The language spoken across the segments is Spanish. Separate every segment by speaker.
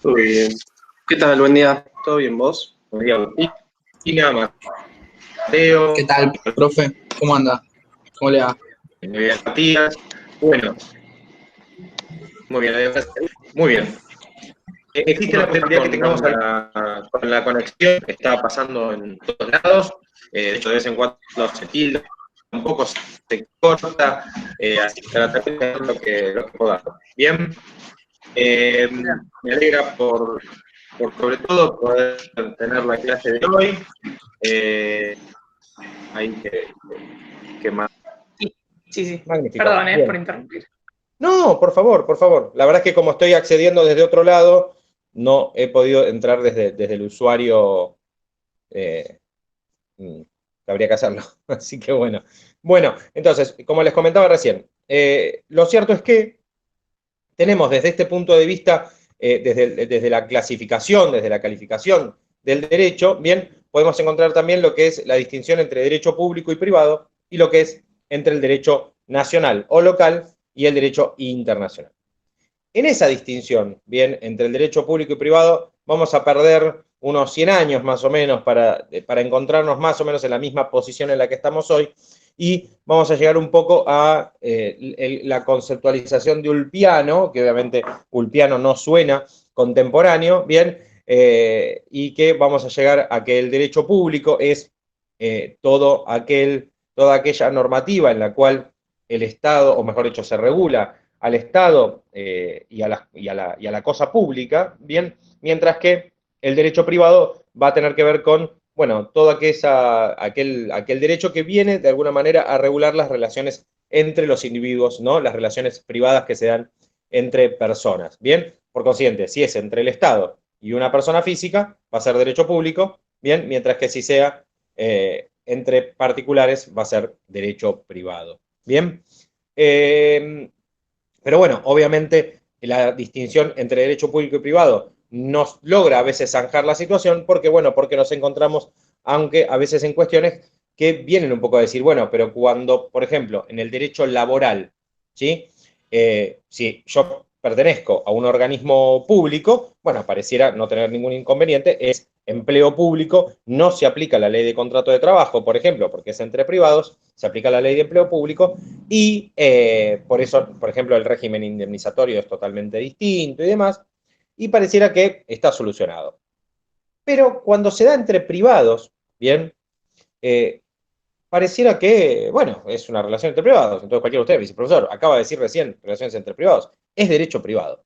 Speaker 1: Todo bien. ¿Qué tal? Buen día. ¿Todo bien vos? Buen día, Agustina,
Speaker 2: ¿Qué
Speaker 1: Mateo,
Speaker 2: tal, profe? ¿Cómo anda? ¿Cómo le va?
Speaker 1: Matías. Bueno, muy bien. Muy bien. Existe la posibilidad que tengamos con la conexión que está pasando en todos lados. De hecho, de vez en cuando se tilda, un poco se corta, así que trataré de hacer lo que pueda. Bien. Me alegra por sobre todo poder tener la clase de hoy. Eh, ahí que más.
Speaker 3: Sí, sí, sí.
Speaker 1: Magnífico.
Speaker 3: Perdón, por
Speaker 1: Bien.
Speaker 3: interrumpir.
Speaker 1: No, por favor, por favor. La verdad es que como estoy accediendo desde otro lado, no he podido entrar desde el usuario. eh, mm, Habría que hacerlo. Así que bueno. Bueno, entonces, como les comentaba recién, lo cierto es que tenemos desde este punto de vista, desde la clasificación, desde la calificación del derecho, bien, podemos encontrar también lo que es la distinción entre derecho público y privado y lo que es entre el derecho nacional o local y el derecho internacional. En esa distinción, bien, entre el derecho público y privado, vamos a perder unos 100 años más o menos para encontrarnos más o menos en la misma posición en la que estamos hoy y vamos a llegar un poco a la conceptualización de Ulpiano, que obviamente Ulpiano no suena contemporáneo, bien, y que vamos a llegar a que el derecho público es toda aquella normativa en la cual el Estado, o mejor dicho, se regula al Estado y a la cosa pública, bien, mientras que el derecho privado va a tener que ver con, bueno, todo aquel derecho que viene de alguna manera a regular las relaciones entre los individuos, ¿no? Las relaciones privadas que se dan entre personas, bien, por consiguiente, si es entre el Estado y una persona física, va a ser derecho público, bien, mientras que si sea entre particulares, va a ser derecho privado, bien. Eh, pero bueno, obviamente la distinción entre derecho público y privado nos logra a veces zanjar la situación porque, bueno, porque nos encontramos, aunque a veces en cuestiones que vienen un poco a decir, bueno, pero cuando, por ejemplo, en el derecho laboral, ¿sí? Si yo pertenezco a un organismo público, bueno, pareciera no tener ningún inconveniente, es empleo público, no se aplica la ley de contrato de trabajo, por ejemplo, porque es entre privados, se aplica la ley de empleo público y por eso, por ejemplo, el régimen indemnizatorio es totalmente distinto y demás, y pareciera que está solucionado. Pero cuando se da entre privados, bien, eh, pareciera que, bueno, es una relación entre privados. Entonces cualquiera de ustedes dice, profesor, acaba de decir recién relaciones entre privados. Es derecho privado.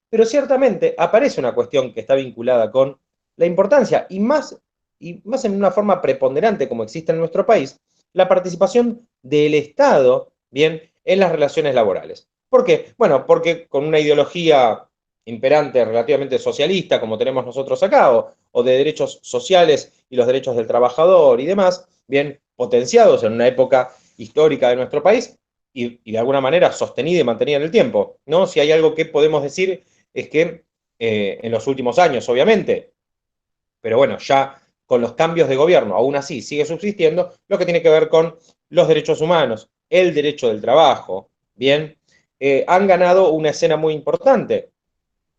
Speaker 1: Pero ciertamente aparece una cuestión que está vinculada con la importancia y más en una forma preponderante como existe en nuestro país, la participación del Estado, bien, en las relaciones laborales. ¿Por qué? Bueno, porque con una ideología imperante relativamente socialista, como tenemos nosotros acá, o de derechos sociales y los derechos del trabajador y demás, bien potenciados en una época histórica de nuestro país y de alguna manera sostenida y mantenida en el tiempo, ¿no? Si hay algo que podemos decir es que en los últimos años, obviamente, pero bueno, ya con los cambios de gobierno, aún así sigue subsistiendo lo que tiene que ver con los derechos humanos, el derecho del trabajo, ¿bien? Han ganado una escena muy importante,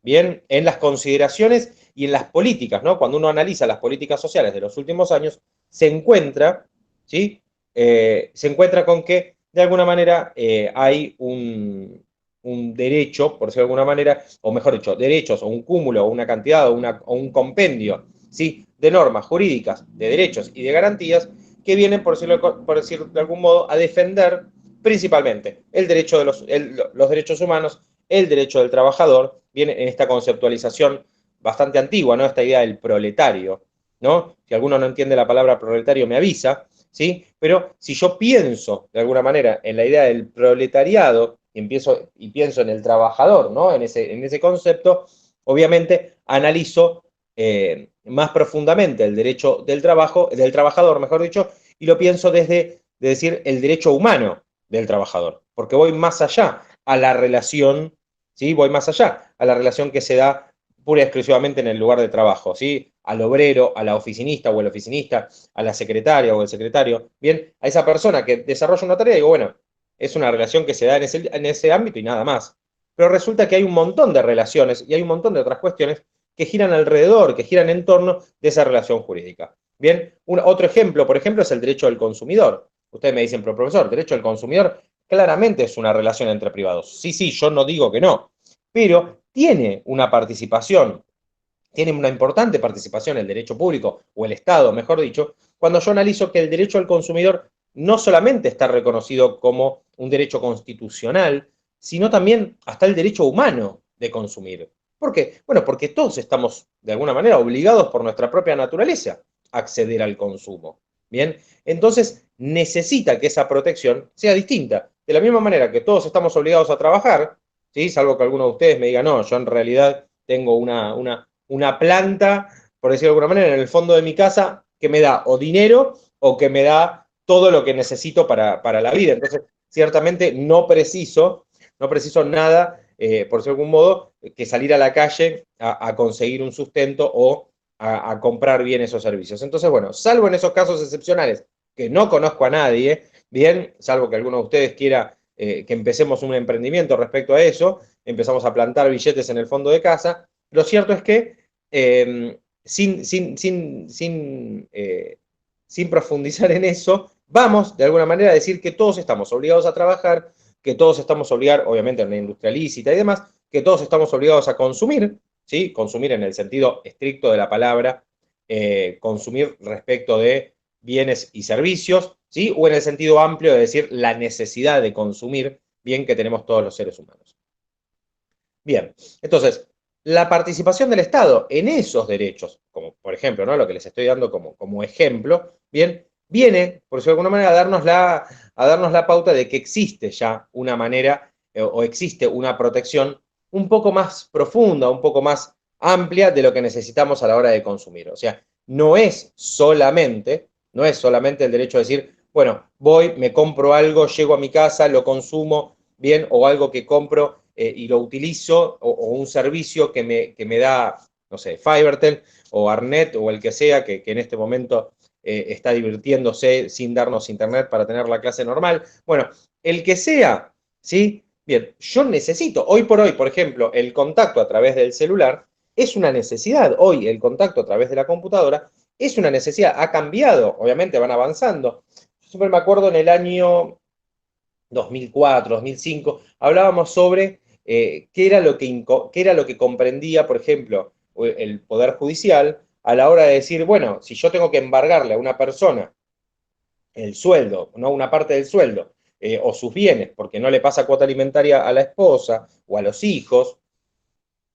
Speaker 1: ¿bien? En las consideraciones y en las políticas, ¿no? Cuando uno analiza las políticas sociales de los últimos años, se encuentra, ¿sí? Se encuentra con que, de alguna manera, hay un derecho, por decirlo de alguna manera, o mejor dicho, derechos, o un cúmulo, o una cantidad, o un compendio, ¿sí? De normas jurídicas, de derechos y de garantías que vienen, por decir de algún modo, a defender principalmente el derecho de los derechos humanos, el derecho del trabajador, viene en esta conceptualización bastante antigua, ¿no? Esta idea del proletario, ¿no? Si alguno no entiende la palabra proletario, me avisa, ¿sí? Pero si yo pienso, de alguna manera, en la idea del proletariado, y pienso en el trabajador, ¿no? En ese concepto, obviamente analizo más profundamente el derecho del trabajador, mejor dicho, y lo pienso de decir, el derecho humano del trabajador, porque voy más allá a la relación, ¿sí? Voy más allá a la relación que se da pura y exclusivamente en el lugar de trabajo, ¿sí? Al obrero, a la oficinista o el oficinista, a la secretaria o el secretario, bien, a esa persona que desarrolla una tarea, digo, bueno, es una relación que se da en ese ámbito y nada más. Pero resulta que hay un montón de relaciones y hay un montón de otras cuestiones que giran alrededor, que giran en torno de esa relación jurídica. Bien, otro ejemplo, por ejemplo, es el derecho del consumidor. Ustedes me dicen, pero profesor, derecho del consumidor claramente es una relación entre privados. Sí, sí, yo no digo que no, pero tiene una participación, tiene una importante participación el derecho público, o el Estado, mejor dicho, cuando yo analizo que el derecho al consumidor no solamente está reconocido como un derecho constitucional, sino también hasta el derecho humano de consumir. ¿Por qué? Bueno, porque todos estamos, de alguna manera, obligados por nuestra propia naturaleza a acceder al consumo. Bien, entonces necesita que esa protección sea distinta. De la misma manera que todos estamos obligados a trabajar, ¿sí? Salvo que alguno de ustedes me diga, no, yo en realidad tengo una planta, por decirlo de alguna manera, en el fondo de mi casa que me da o dinero o que me da todo lo que necesito para la vida. Entonces, ciertamente no preciso nada, por decirlo de algún modo, que salir a la calle a conseguir un sustento o a comprar bienes o servicios. Entonces, bueno, salvo en esos casos excepcionales, que no conozco a nadie, bien, salvo que alguno de ustedes quiera que empecemos un emprendimiento respecto a eso, empezamos a plantar billetes en el fondo de casa, lo cierto es que sin profundizar en eso, vamos de alguna manera a decir que todos estamos obligados a trabajar, que todos estamos obligados, obviamente en la industria lícita y demás, que todos estamos obligados a consumir, ¿sí? Consumir en el sentido estricto de la palabra, consumir respecto de bienes y servicios, ¿sí? O en el sentido amplio de decir la necesidad de consumir bien que tenemos todos los seres humanos. Bien, entonces, la participación del Estado en esos derechos, como por ejemplo, ¿no? Lo que les estoy dando como ejemplo, bien, viene, por decirlo de alguna manera, a darnos la pauta de que existe ya una manera o existe una protección un poco más profunda, un poco más amplia de lo que necesitamos a la hora de consumir. O sea, no es solamente el derecho a decir, bueno, voy, me compro algo, llego a mi casa, lo consumo, bien, o algo que compro y lo utilizo, o un servicio que me da, no sé, Fivertel o Arnet o el que sea que en este momento está divirtiéndose sin darnos internet para tener la clase normal. Bueno, el que sea, ¿sí? Bien, yo necesito, hoy por ejemplo, el contacto a través del celular es una necesidad. Hoy el contacto a través de la computadora es una necesidad. Ha cambiado, obviamente van avanzando. Yo siempre me acuerdo en el año 2004, 2005, hablábamos sobre qué era lo que comprendía, por ejemplo, el Poder Judicial a la hora de decir, bueno, si yo tengo que embargarle a una persona el sueldo, no una parte del sueldo, o sus bienes, porque no le pasa cuota alimentaria a la esposa o a los hijos,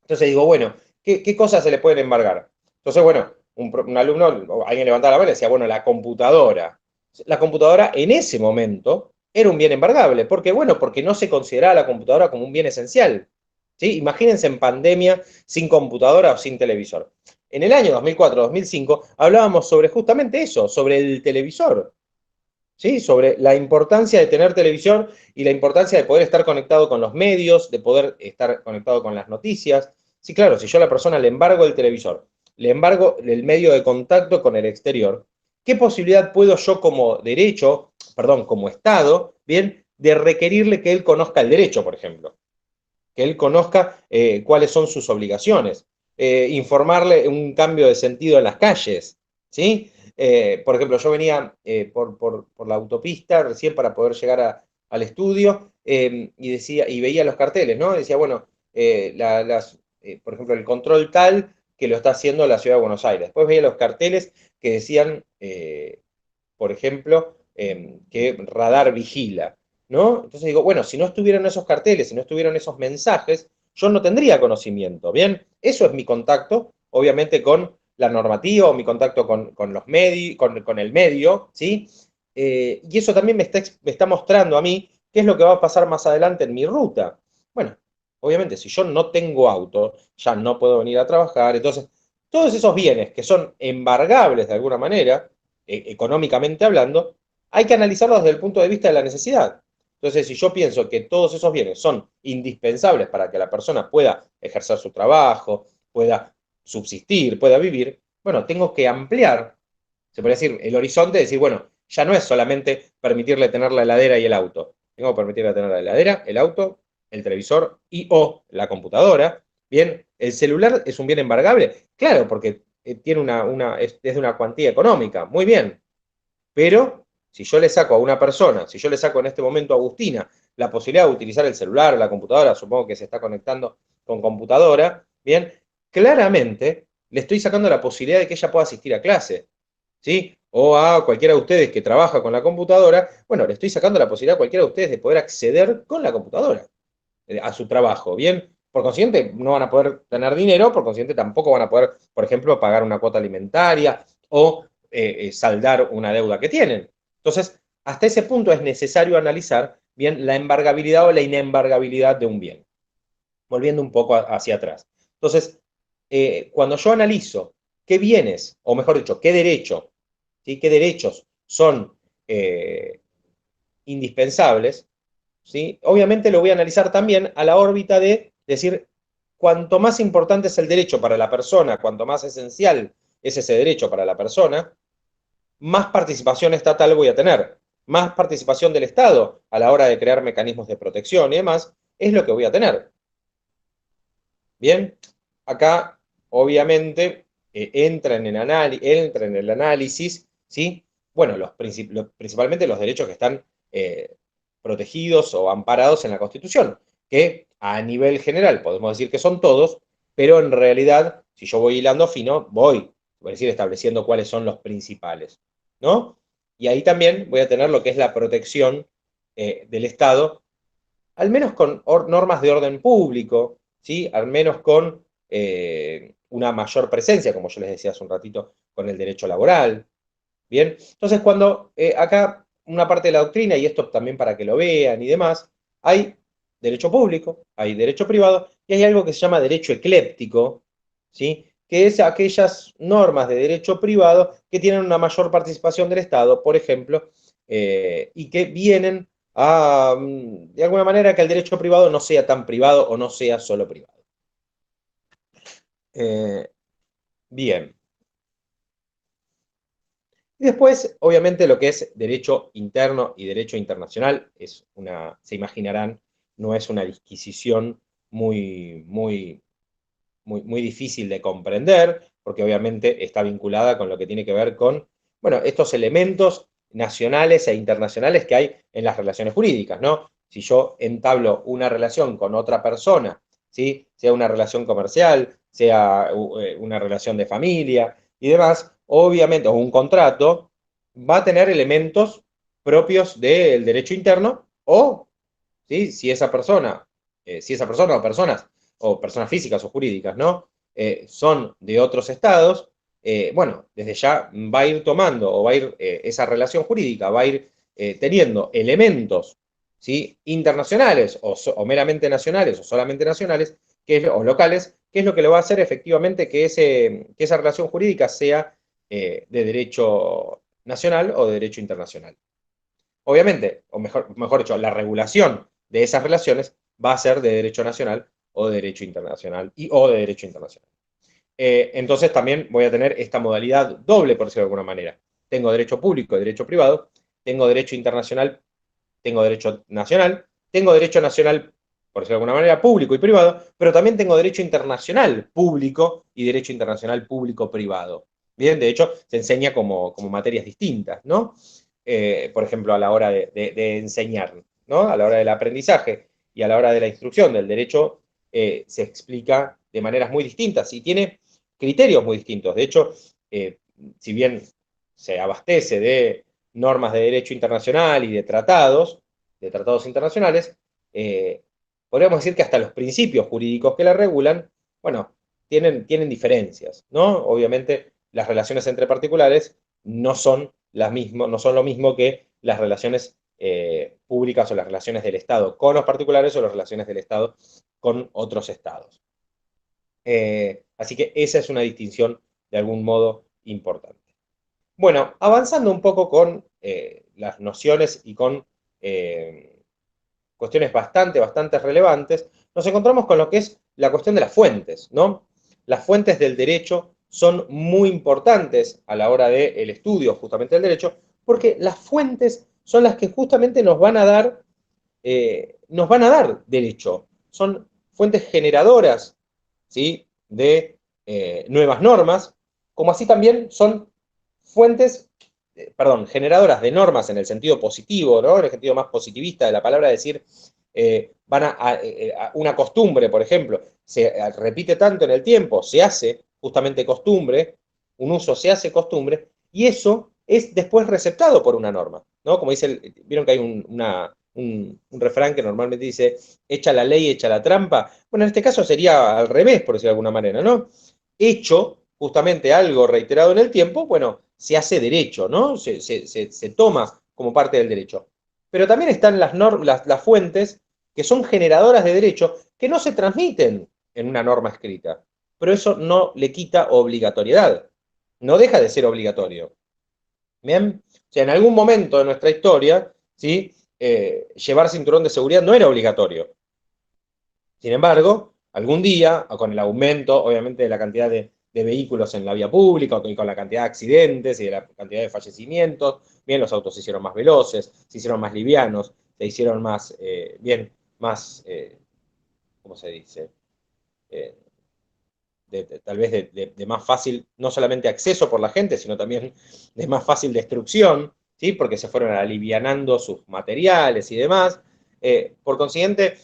Speaker 1: entonces digo, bueno, ¿qué cosas se le pueden embargar? Entonces, bueno, un alumno, alguien levantaba la mano y decía, bueno, la computadora. La computadora en ese momento era un bien embargable. ¿Por qué? Bueno, porque no se consideraba la computadora como un bien esencial. ¿Sí? Imagínense en pandemia sin computadora o sin televisor. En el año 2004-2005 hablábamos sobre justamente eso, sobre el televisor. ¿Sí? Sobre la importancia de tener televisión y la importancia de poder estar conectado con los medios, de poder estar conectado con las noticias. Sí, claro, si yo a la persona le embargo el televisor, le embargo el medio de contacto con el exterior, ¿qué posibilidad puedo yo como derecho, perdón, como Estado, bien, de requerirle que él conozca el derecho, por ejemplo? Que él conozca cuáles son sus obligaciones, informarle un cambio de sentido en las calles, ¿sí? Por ejemplo, yo venía por la autopista recién para poder llegar al estudio y decía, y veía los carteles, ¿no? Decía, bueno, por ejemplo, el control tal que lo está haciendo la ciudad de Buenos Aires. Después veía los carteles que decían, por ejemplo, que radar vigila, ¿no? Entonces digo, bueno, si no estuvieran esos carteles, si no estuvieran esos mensajes, yo no tendría conocimiento, ¿bien? Eso es mi contacto, obviamente, con la normativa o mi contacto con los medios, con el medio, ¿sí? Y eso también me está mostrando a mí qué es lo que va a pasar más adelante en mi ruta. Bueno, obviamente, si yo no tengo auto, ya no puedo venir a trabajar, entonces, todos esos bienes que son embargables de alguna manera, económicamente hablando, hay que analizarlos desde el punto de vista de la necesidad. Entonces, si yo pienso que todos esos bienes son indispensables para que la persona pueda ejercer su trabajo, pueda subsistir, pueda vivir, bueno, tengo que ampliar, se puede decir, el horizonte, decir, bueno, ya no es solamente permitirle tener la heladera y el auto. Tengo que permitirle tener la heladera, el auto, el televisor y o la computadora, Bien, ¿el celular es un bien embargable? Claro, porque tiene es de una cuantía económica, muy bien. Pero si yo le saco a una persona, si yo le saco en este momento a Agustina la posibilidad de utilizar el celular, la computadora, supongo que se está conectando con computadora, bien, claramente le estoy sacando la posibilidad de que ella pueda asistir a clase, ¿sí? O a cualquiera de ustedes que trabaja con la computadora, bueno, le estoy sacando la posibilidad a cualquiera de ustedes de poder acceder con la computadora a su trabajo, ¿bien? Por consiguiente, no van a poder tener dinero, por consiguiente, tampoco van a poder, por ejemplo, pagar una cuota alimentaria o saldar una deuda que tienen. Entonces, hasta ese punto es necesario analizar bien la embargabilidad o la inembargabilidad de un bien. Volviendo un poco hacia atrás. Entonces, cuando yo analizo qué bienes, o mejor dicho, qué derecho, ¿sí? Qué derechos son indispensables, ¿sí? Obviamente lo voy a analizar también a la órbita de decir, cuanto más importante es el derecho para la persona, cuanto más esencial es ese derecho para la persona, más participación estatal voy a tener, más participación del Estado a la hora de crear mecanismos de protección y demás, es lo que voy a tener. Bien, acá obviamente entra en el análisis, ¿sí? Bueno, principalmente los derechos que están protegidos o amparados en la Constitución, que a nivel general podemos decir que son todos, pero en realidad, si yo voy hilando fino, voy, por decir, estableciendo cuáles son los principales, ¿no? Y ahí también voy a tener lo que es la protección del Estado, al menos con normas de orden público, ¿sí? Al menos con una mayor presencia, como yo les decía hace un ratito, con el derecho laboral. Bien, entonces cuando acá una parte de la doctrina, y esto también para que lo vean y demás, hay derecho público, hay derecho privado, y hay algo que se llama derecho ecléptico, ¿sí? Que es aquellas normas de derecho privado que tienen una mayor participación del Estado, por ejemplo, y que vienen a, de alguna manera, que el derecho privado no sea tan privado o no sea solo privado. Eh, bien. Y después, obviamente, lo que es derecho interno y derecho internacional se imaginarán, no es una disquisición muy, muy, muy difícil de comprender, porque obviamente está vinculada con lo que tiene que ver con, bueno, estos elementos nacionales e internacionales que hay en las relaciones jurídicas, ¿no? Si yo entablo una relación con otra persona, ¿sí? Sea una relación comercial, sea una relación de familia y demás, obviamente, o un contrato, va a tener elementos propios del derecho interno o, ¿sí? Si esa persona o personas físicas o jurídicas, ¿no? Son de otros estados, bueno, desde ya va a ir tomando o va a ir esa relación jurídica, va a ir teniendo elementos, ¿sí? Internacionales o meramente nacionales o solamente nacionales o locales, que es lo que le va a hacer efectivamente que esa relación jurídica sea de derecho nacional o de derecho internacional. Obviamente, o mejor dicho, la regulación de esas relaciones va a ser de derecho nacional o de derecho internacional o de derecho internacional. Entonces también voy a tener esta modalidad doble, por decirlo de alguna manera. Tengo derecho público y derecho privado, tengo derecho internacional, tengo derecho nacional, tengo derecho nacional, por decirlo de alguna manera, público y privado, pero también tengo derecho internacional público y derecho internacional público-privado. Bien, de hecho, se enseña como materias distintas, ¿no? Por ejemplo, a la hora de enseñar, ¿no? A la hora del aprendizaje y a la hora de la instrucción del derecho, se explica de maneras muy distintas y tiene criterios muy distintos. De hecho, si bien se abastece de normas de derecho internacional y de tratados internacionales, eh, podríamos decir que hasta los principios jurídicos que la regulan, bueno, tienen diferencias, ¿no? Obviamente, las relaciones entre particulares no son no son lo mismo que las relaciones públicas o las relaciones del Estado con los particulares o las relaciones del Estado con otros estados. Así que esa es una distinción de algún modo importante. Bueno, avanzando un poco con las nociones y con cuestiones bastante relevantes, nos encontramos con lo que es la cuestión de las fuentes, ¿no? Las fuentes del derecho son muy importantes a la hora del estudio justamente del derecho, porque las fuentes son las que justamente nos van a dar derecho. Son fuentes generadoras, ¿sí? De nuevas normas, como así también son fuentes, generadoras de normas en el sentido positivo, ¿no? En el sentido más positivista de la palabra, decir, una costumbre, por ejemplo, se repite tanto en el tiempo, se hace justamente costumbre, un uso se hace costumbre, y eso es después receptado por una norma, ¿no? Como dice, vieron que hay un refrán que normalmente dice, echa la ley, echa la trampa. Bueno, en este caso sería al revés, por decirlo de alguna manera, ¿no? Hecho justamente algo reiterado en el tiempo, bueno, se hace derecho, ¿no? Se toma como parte del derecho. Pero también están las fuentes que son generadoras de derecho que no se transmiten en una norma escrita. Pero eso no le quita obligatoriedad. No deja de ser obligatorio. ¿Bien? O sea, en algún momento de nuestra historia, ¿sí? Llevar cinturón de seguridad no era obligatorio. Sin embargo, algún día, con el aumento, obviamente, de la cantidad de vehículos en la vía pública, y con la cantidad de accidentes y de la cantidad de fallecimientos, bien, los autos se hicieron más veloces, se hicieron más livianos, se hicieron más, más, ¿cómo se dice? Eh, tal vez de más fácil, no solamente acceso por la gente, sino también de más fácil destrucción, ¿sí? Porque se fueron alivianando sus materiales y demás. Por consiguiente,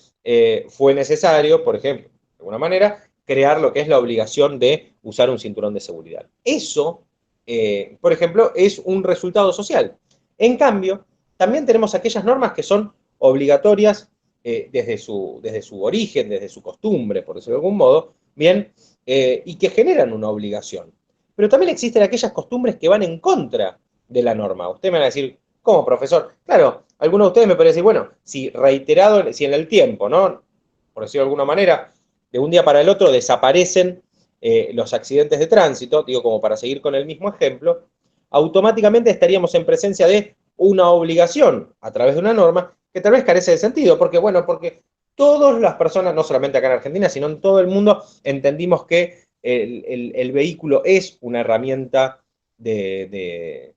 Speaker 1: fue necesario, por ejemplo, de alguna manera, crear lo que es la obligación de usar un cinturón de seguridad. Eso, por ejemplo, es un resultado social. En cambio, también tenemos aquellas normas que son obligatorias desde su origen, desde su costumbre, por decirlo de algún modo, bien, y que generan una obligación. Pero también existen aquellas costumbres que van en contra de la norma. Ustedes me van a decir, ¿cómo, profesor? Claro, algunos de ustedes me pueden decir, bueno, si reiterado, si en el tiempo, ¿no? Por decirlo de alguna manera, de un día para el otro desaparecen los accidentes de tránsito, digo como para seguir con el mismo ejemplo, automáticamente estaríamos en presencia de una obligación a través de una norma que tal vez carece de sentido, porque bueno, porque todas las personas, no solamente acá en Argentina, sino en todo el mundo, entendimos que el vehículo es una herramienta de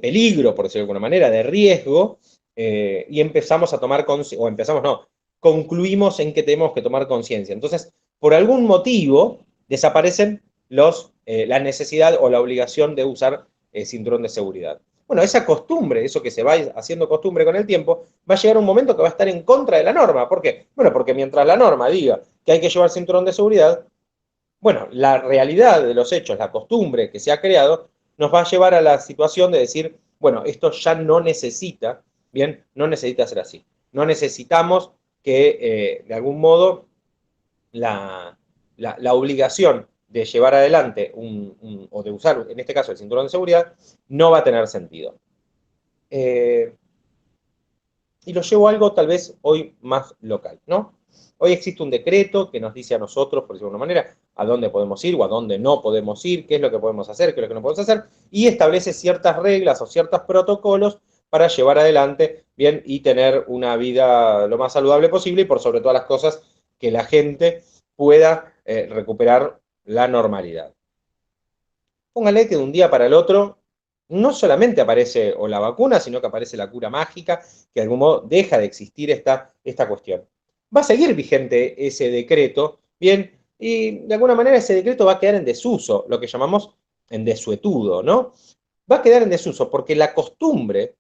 Speaker 1: peligro, por decirlo de alguna manera, de riesgo, y empezamos a tomar conciencia, o empezamos, no, concluimos en que tenemos que tomar conciencia. Entonces, por algún motivo, desaparecen la necesidad o la obligación de usar cinturón de seguridad. Bueno, esa costumbre, eso que se va haciendo costumbre con el tiempo, va a llegar un momento que va a estar en contra de la norma. ¿Por qué? Bueno, porque mientras la norma diga que hay que llevar cinturón de seguridad, bueno, la realidad de los hechos, la costumbre que se ha creado, nos va a llevar a la situación de decir, bueno, esto ya no necesita, bien, no necesita ser así. No necesitamos que, de algún modo, la obligación de llevar adelante o de usar, en este caso, el cinturón de seguridad, no va a tener sentido. Y lo llevo a algo tal vez hoy más local, ¿no? Hoy existe un decreto que nos dice a nosotros, por decirlo de alguna manera, a dónde podemos ir o a dónde no podemos ir, qué es lo que podemos hacer, qué es lo que no podemos hacer, y establece ciertas reglas o ciertos protocolos para llevar adelante bien y tener una vida lo más saludable posible y por sobre todas las cosas que la gente pueda recuperar la normalidad. Póngale que de un día para el otro no solamente aparece o la vacuna, sino que aparece la cura mágica, que de algún modo deja de existir esta cuestión. Va a seguir vigente ese decreto, bien, y de alguna manera ese decreto va a quedar en desuso, lo que llamamos en desuetudo, ¿no? Va a quedar en desuso porque la costumbre,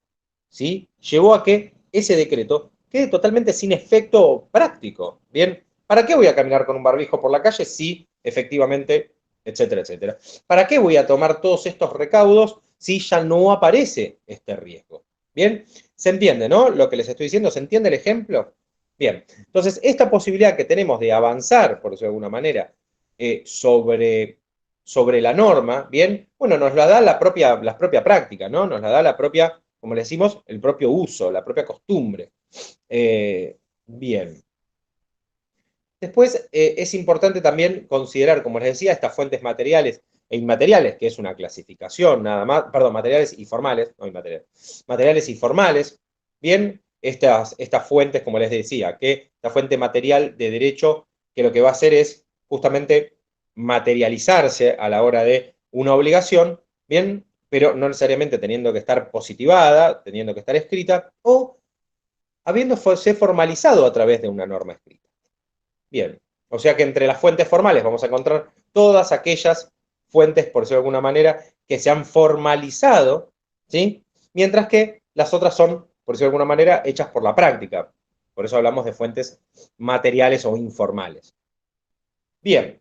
Speaker 1: ¿sí? Llevó a que ese decreto quede totalmente sin efecto práctico, ¿bien? ¿Para qué voy a caminar con un barbijo por la calle si efectivamente, etcétera, etcétera? ¿Para qué voy a tomar todos estos recaudos si ya no aparece este riesgo? Bien, se entiende, ¿no? Lo que les estoy diciendo, ¿se entiende el ejemplo? Bien, entonces esta posibilidad que tenemos de avanzar, por decirlo de alguna manera, sobre la norma, bien, bueno, nos la da la propia práctica, ¿no? Nos la da la propia, como le decimos, el propio uso, la propia costumbre. Bien. Después es importante también considerar, como les decía, estas fuentes materiales e inmateriales, que es una clasificación nada más, perdón, materiales y formales, no inmateriales, materiales y formales, bien, estas fuentes, como les decía, que la fuente material de derecho, que lo que va a hacer es justamente materializarse a la hora de una obligación, bien, pero no necesariamente teniendo que estar positivada, teniendo que estar escrita, o habiéndose formalizado a través de una norma escrita. Bien, O sea que entre las fuentes formales vamos a encontrar todas aquellas fuentes, por decirlo de alguna manera, que se han formalizado, ¿sí? Mientras que las otras son, por decirlo de alguna manera, hechas por la práctica. Por eso hablamos de fuentes materiales o informales. Bien,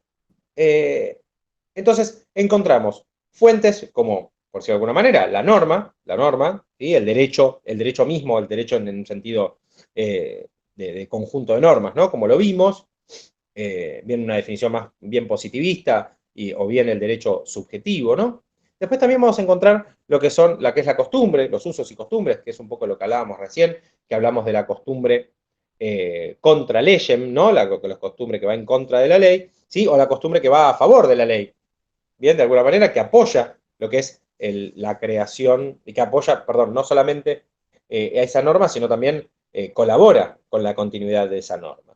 Speaker 1: entonces encontramos fuentes como, por decirlo de alguna manera, la norma, ¿sí? El derecho mismo, el derecho en un sentido de conjunto de normas, ¿no? Como lo vimos, bien una definición más bien positivista o bien el derecho subjetivo, ¿no? Después también vamos a encontrar lo que es la costumbre, los usos y costumbres, que es un poco lo que hablábamos recién, que hablamos de la costumbre contra legem, ¿no? La costumbre que va en contra de la ley, ¿sí? O la costumbre que va a favor de la ley, bien, de alguna manera, que apoya lo que es la creación, y que apoya, perdón, no solamente a esa norma, sino también colabora con la continuidad de esa norma.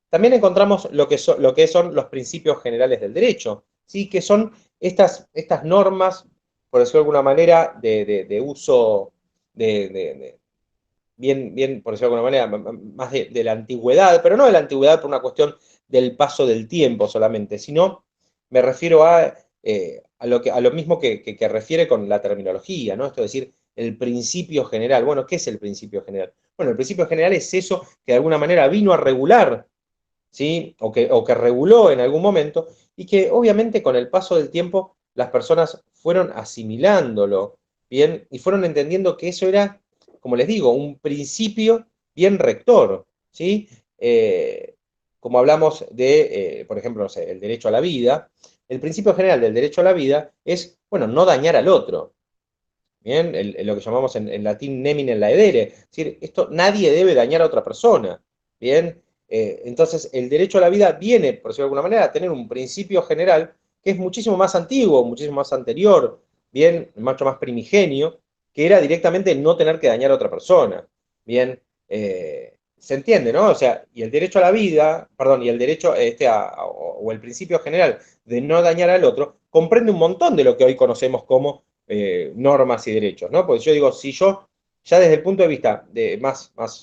Speaker 1: También encontramos lo que son los principios generales del derecho, ¿sí? Que son estas normas, por decirlo de alguna manera, de uso bien, por decirlo de alguna manera, más de la antigüedad, pero no de la antigüedad por una cuestión del paso del tiempo solamente, sino me refiero a lo mismo que refiere con la terminología, ¿no? Esto es decir, el principio general. Bueno, ¿qué es el principio general? Bueno, el principio general es eso que de alguna manera vino a regular, ¿sí? O que reguló en algún momento, y que obviamente con el paso del tiempo las personas fueron asimilándolo, ¿bien? Y fueron entendiendo que eso era, como les digo, un principio bien rector, ¿sí? Como hablamos por ejemplo, no sé, el derecho a la vida, el principio general del derecho a la vida es, bueno, no dañar al otro, ¿bien? Lo que llamamos en latín nemine laedere, es decir, esto nadie debe dañar a otra persona, ¿bien? Entonces, el derecho a la vida viene, por decirlo de alguna manera, a tener un principio general que es muchísimo más antiguo, muchísimo más anterior, bien, mucho más primigenio, que era directamente no tener que dañar a otra persona, ¿bien? Se entiende, ¿no? O sea, y el derecho a la vida, perdón, y el derecho o el principio general de no dañar al otro, comprende un montón de lo que hoy conocemos como normas y derechos, ¿no? Porque yo digo, si yo, ya desde el punto de vista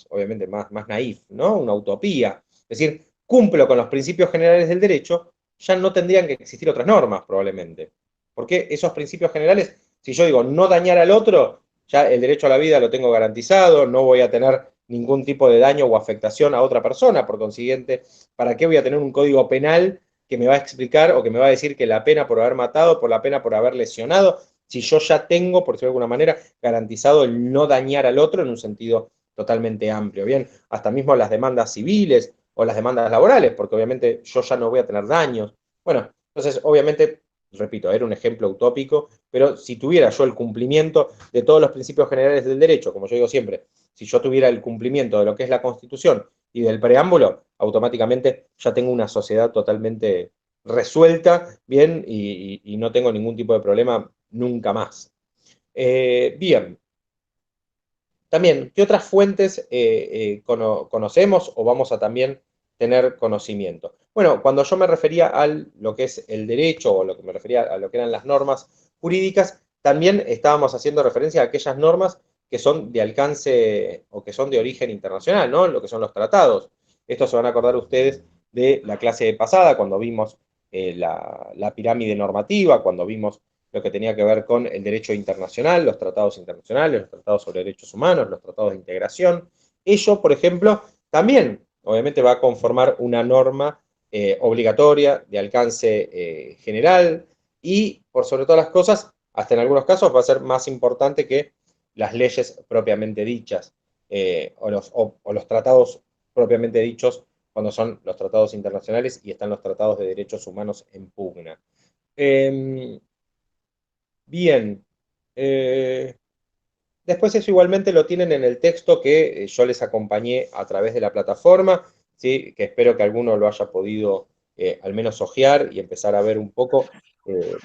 Speaker 1: obviamente, más naif, ¿no? Una utopía, es decir, cumplo con los principios generales del derecho, ya no tendrían que existir otras normas, probablemente. Porque esos principios generales, si yo digo no dañar al otro, ya el derecho a la vida lo tengo garantizado, no voy a tener ningún tipo de daño o afectación a otra persona, por consiguiente, ¿para qué voy a tener un código penal que me va a explicar o que me va a decir que la pena por haber matado, por la pena por haber lesionado, si yo ya tengo, por decirlo de alguna manera, garantizado el no dañar al otro en un sentido totalmente amplio? Bien, hasta mismo las demandas civiles o las demandas laborales, porque obviamente yo ya no voy a tener daños. Bueno, entonces obviamente, repito, era un ejemplo utópico, pero si tuviera yo el cumplimiento de todos los principios generales del derecho, como yo digo siempre, si yo tuviera el cumplimiento de lo que es la Constitución y del preámbulo, automáticamente ya tengo una sociedad totalmente resuelta, bien, y no tengo ningún tipo de problema nunca más. Bien, también, ¿qué otras fuentes conocemos o vamos a también tener conocimiento? Bueno, cuando yo me refería a lo que es el derecho o lo que me refería a lo que eran las normas jurídicas, también estábamos haciendo referencia a aquellas normas que son de alcance o que son de origen internacional, ¿no? Lo que son los tratados. Esto se van a acordar ustedes de la clase pasada, cuando vimos la pirámide normativa, cuando vimos lo que tenía que ver con el derecho internacional, los tratados internacionales, los tratados sobre derechos humanos, los tratados de integración. Ello, por ejemplo, también obviamente va a conformar una norma obligatoria de alcance general y, por sobre todas las cosas, hasta en algunos casos va a ser más importante que las leyes propiamente dichas o los tratados propiamente dichos cuando son los tratados internacionales y están los tratados de derechos humanos en pugna. Eh, Bien. Eh, Después eso igualmente lo tienen en el texto que yo les acompañé a través de la plataforma, ¿sí? Que espero que alguno lo haya podido al menos ojear y empezar a ver un poco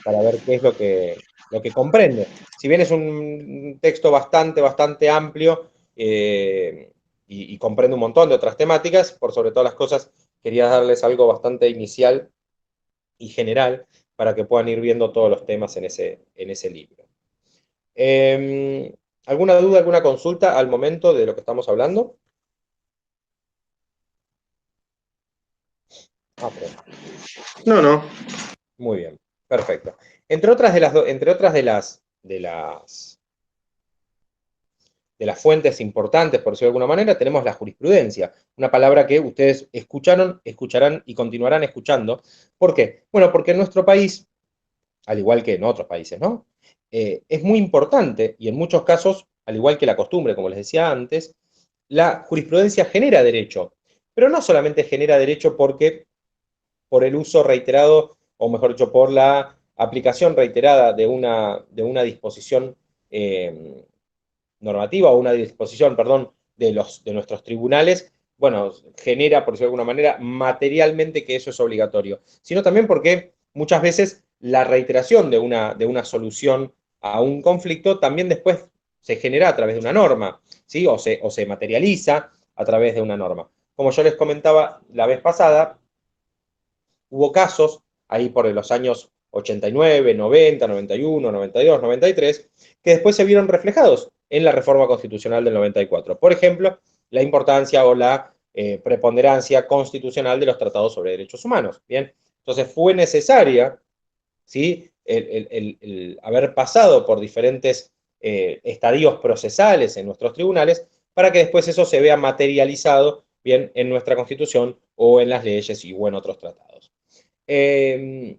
Speaker 1: para ver qué es lo que comprende. Si bien es un texto bastante amplio y comprende un montón de otras temáticas, por sobre todas las cosas quería darles algo bastante inicial y general para que puedan ir viendo todos los temas en ese libro. ¿Alguna duda, alguna consulta al momento de lo que estamos hablando? Ah, pero
Speaker 3: No, no.
Speaker 1: muy bien, perfecto. Entre otras de las fuentes importantes, por decirlo de alguna manera, tenemos la jurisprudencia, una palabra que ustedes escucharon, escucharán y continuarán escuchando. ¿Por qué? Bueno, porque en nuestro país, al igual que en otros países, ¿no? Es muy importante y en muchos casos, al igual que la costumbre, como les decía antes, la jurisprudencia genera derecho, pero no solamente genera derecho porque por el uso reiterado, o mejor dicho, por la aplicación reiterada de una disposición normativa o una disposición, perdón, de nuestros tribunales, bueno, genera, por decirlo de alguna manera, materialmente que eso es obligatorio, sino también porque muchas veces la reiteración de una solución a un conflicto también después se genera a través de una norma, ¿sí? O se materializa a través de una norma. Como yo les comentaba la vez pasada, hubo casos ahí por los años 89, 90, 91, 92, 93, que después se vieron reflejados en la reforma constitucional del 94. Por ejemplo, la importancia o la preponderancia constitucional de los tratados sobre derechos humanos. Bien, entonces fue necesaria, ¿sí? el haber pasado por diferentes estadios procesales en nuestros tribunales para que después eso se vea materializado bien en nuestra constitución o en las leyes o en otros tratados. Eh,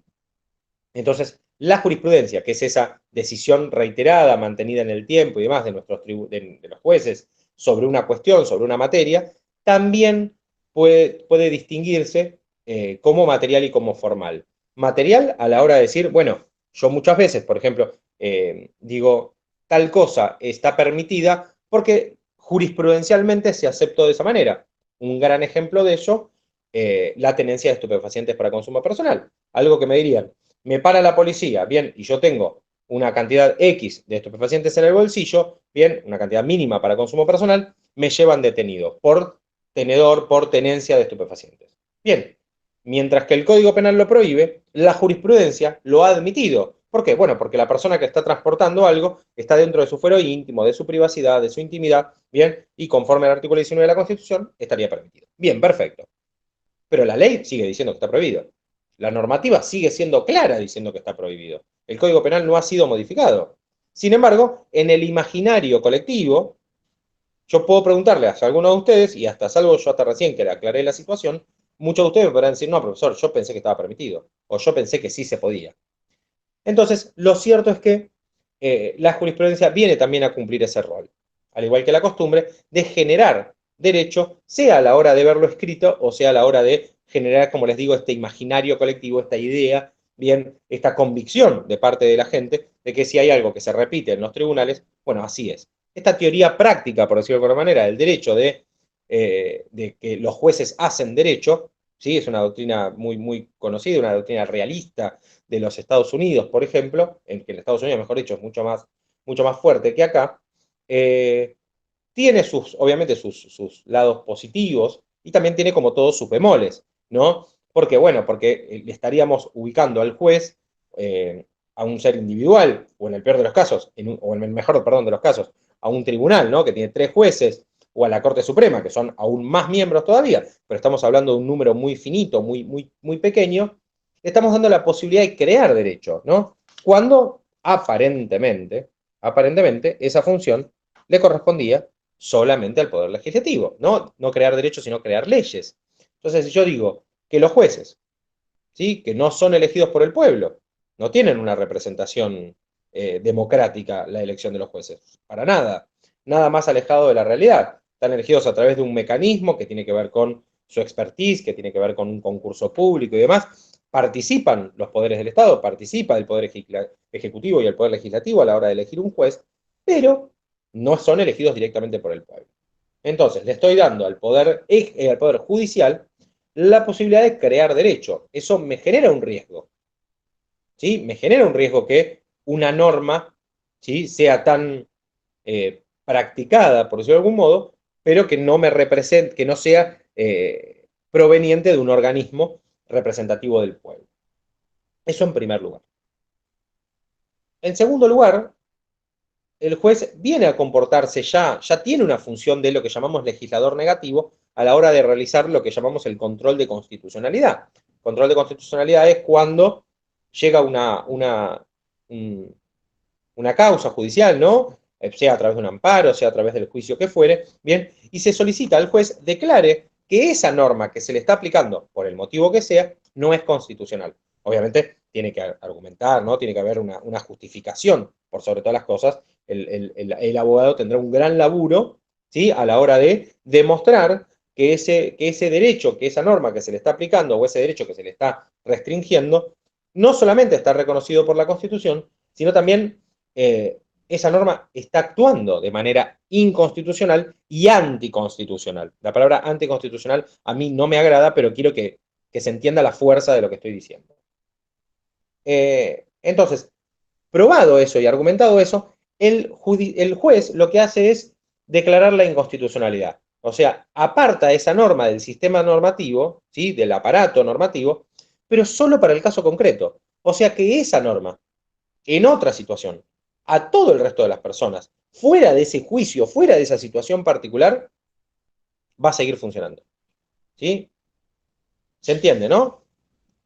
Speaker 1: entonces, la jurisprudencia, que es esa decisión reiterada, mantenida en el tiempo y demás de los jueces sobre una cuestión, sobre una materia, también puede distinguirse como material y como formal. Material a la hora de decir, bueno, yo muchas veces, por ejemplo, digo, tal cosa está permitida porque jurisprudencialmente se aceptó de esa manera. Un gran ejemplo de ello, la tenencia de estupefacientes para consumo personal. Algo que me dirían, me para la policía, bien, y yo tengo una cantidad X de estupefacientes en el bolsillo, bien, una cantidad mínima para consumo personal, me llevan detenido por tenedor, por tenencia de estupefacientes. Bien, mientras que el Código Penal lo prohíbe, la jurisprudencia lo ha admitido. ¿Por qué? Bueno, porque la persona que está transportando algo está dentro de su fuero íntimo, de su privacidad, de su intimidad, bien, y conforme al artículo 19 de la Constitución, estaría permitido. Bien, perfecto. Pero la ley sigue diciendo que está prohibido. La normativa sigue siendo clara diciendo que está prohibido. El Código Penal no ha sido modificado. Sin embargo, en el imaginario colectivo, yo puedo preguntarle a alguno de ustedes, y hasta salvo yo hasta recién que le aclaré la situación, muchos de ustedes me podrán decir, no, profesor, yo pensé que estaba permitido, o yo pensé que sí se podía. Entonces, lo cierto es que la jurisprudencia viene también a cumplir ese rol, al igual que la costumbre, de generar derecho, sea a la hora de verlo escrito o sea a la hora de generar, como les digo, este imaginario colectivo, esta idea, bien, esta convicción de parte de la gente de que si hay algo que se repite en los tribunales, bueno, así es. Esta teoría práctica, por decirlo de alguna manera, del derecho de que los jueces hacen derecho, ¿sí? Es una doctrina muy, muy conocida, una doctrina realista de los Estados Unidos, por ejemplo, en que en Estados Unidos, mejor dicho, es mucho más fuerte que acá, eh, tiene obviamente sus lados positivos y también tiene como todos sus bemoles, ¿no? Porque, bueno, porque le estaríamos ubicando al juez a un ser individual, o en el peor de los casos, o en el mejor, perdón, de los casos, a un tribunal, ¿no? Que tiene 3 jueces, o a la Corte Suprema, que son aún más miembros todavía, pero estamos hablando de un número muy finito, muy, muy, muy pequeño, le estamos dando la posibilidad de crear derecho, ¿no? Cuando aparentemente, esa función le correspondía solamente al Poder Legislativo, ¿no? No crear derechos, sino crear leyes. Entonces, si yo digo que los jueces, ¿sí? Que no son elegidos por el pueblo, no tienen una representación democrática la elección de los jueces, para nada, nada más alejado de la realidad. Están elegidos a través de un mecanismo que tiene que ver con su expertise, que tiene que ver con un concurso público y demás. Participan los poderes del Estado, participa el Poder Ejecutivo y el Poder Legislativo a la hora de elegir un juez, pero no son elegidos directamente por el pueblo. Entonces, le estoy dando al poder Judicial la posibilidad de crear derecho. Eso me genera un riesgo, ¿sí? Me genera un riesgo que una norma, ¿sí? Sea tan practicada, por decirlo de algún modo, pero que no me represente, que no sea proveniente de un organismo representativo del pueblo. Eso en primer lugar. En segundo lugar, el juez viene a comportarse ya tiene una función de lo que llamamos legislador negativo a la hora de realizar lo que llamamos el control de constitucionalidad. control de constitucionalidad es cuando llega una causa judicial, ¿no? Sea a través de un amparo, sea a través del juicio que fuere, bien, y se solicita al juez declare que esa norma que se le está aplicando, por el motivo que sea, no es constitucional. Obviamente tiene que argumentar, ¿no? Tiene que haber una justificación, por sobre todas las cosas. El abogado tendrá un gran laburo, ¿sí? A la hora de demostrar que ese derecho, que esa norma que se le está aplicando o ese derecho que se le está restringiendo, no solamente está reconocido por la Constitución, sino también esa norma está actuando de manera inconstitucional y anticonstitucional. La palabra anticonstitucional a mí no me agrada, pero quiero que se entienda la fuerza de lo que estoy diciendo. Entonces, probado eso y argumentado eso, el juez lo que hace es declarar la inconstitucionalidad. O sea, aparta esa norma del sistema normativo, ¿sí? Del aparato normativo, pero solo para el caso concreto. O sea que esa norma, en otra situación, a todo el resto de las personas, fuera de ese juicio, fuera de esa situación particular, va a seguir funcionando. ¿Sí? ¿Se entiende, no?